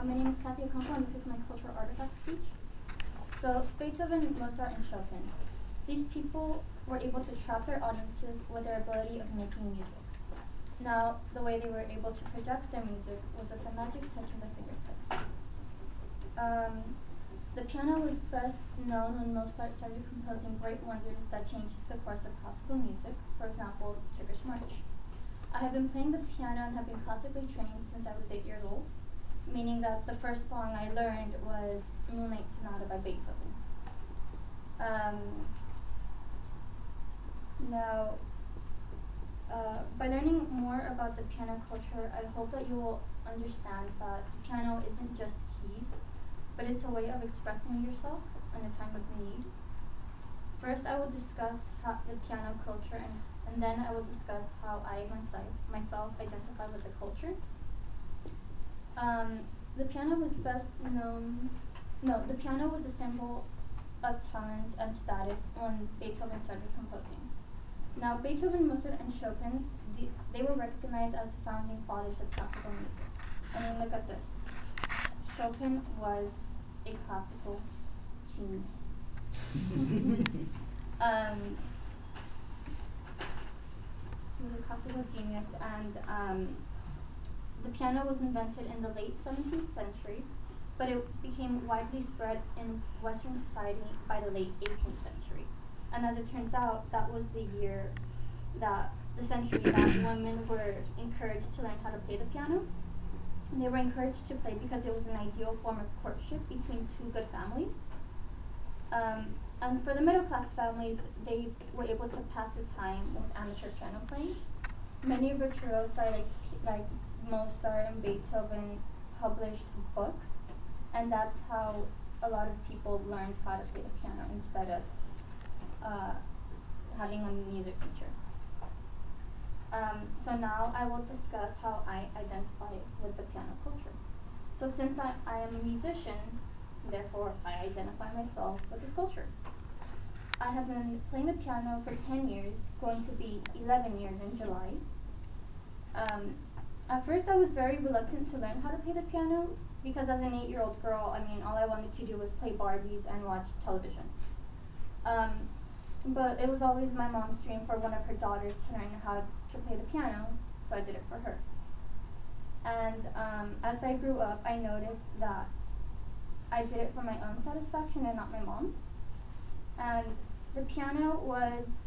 My name is Kathy Okonkwo, and this is my cultural artifact speech. So, Beethoven, Mozart, and Chopin. These people were able to trap their audiences with their ability of making music. Now, the way they were able to project their music was with the magic touch of their fingertips. The piano was best known when Mozart started composing great wonders that changed the course of classical music, for example, Turkish March. I have been playing the piano and have been classically trained since I was 8 years old, meaning that the first song I learned was Moonlight Sonata by Beethoven. By learning more about the piano culture, I hope that you will understand that the piano isn't just keys, but it's a way of expressing yourself in a time of need. First, I will discuss the piano culture, and then I will discuss how I myself identify with the culture. The piano was the piano was a symbol of talent and status when Beethoven started composing. Now, Beethoven, Mozart, and Chopin, they were recognized as the founding fathers of classical music. I mean, look at this. Chopin was a classical genius. He was a classical genius, and the piano was invented in the late 17th century, but it became widely spread in Western society by the late 18th century. And as it turns out, that was the century that women were encouraged to learn how to play the piano. And they were encouraged to play because it was an ideal form of courtship between two good families. And for the middle class families, they were able to pass the time with amateur piano playing. Many virtuosi like Mozart and Beethoven published books, and that's how a lot of people learned how to play the piano instead of having a music teacher. So now I will discuss how I identify with the piano culture. So since I am a musician, therefore I identify myself with this culture. I have been playing the piano for 10 years, going to be 11 years in July. At first I was very reluctant to learn how to play the piano because as an 8-year-old girl, I mean, all I wanted to do was play Barbies and watch television. But it was always my mom's dream for one of her daughters to learn how to play the piano, so I did it for her. And as I grew up, I noticed that I did it for my own satisfaction and not my mom's. And the piano was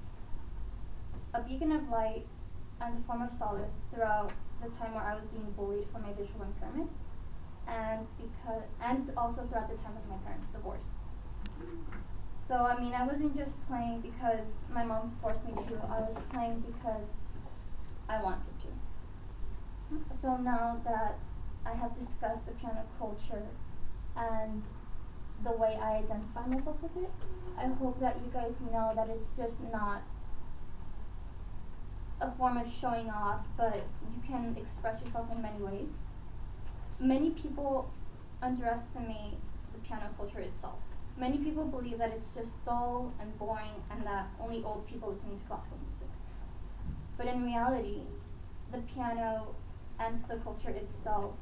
a beacon of light and a form of solace throughout the time where I was being bullied for my visual impairment, and also throughout the time of my parents' divorce. So, I mean, I wasn't just playing because my mom forced me to, I was playing because I wanted to. So now that I have discussed the piano culture and the way I identify myself with it, I hope that you guys know that it's just not a form of showing off, but you can express yourself in many ways. Many people underestimate the piano culture itself. Many people believe that it's just dull and boring and that only old people listen to classical music. But in reality, the piano and the culture itself,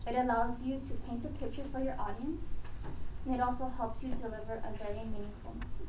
it allows you to paint a picture for your audience, and it also helps you deliver a very meaningful message.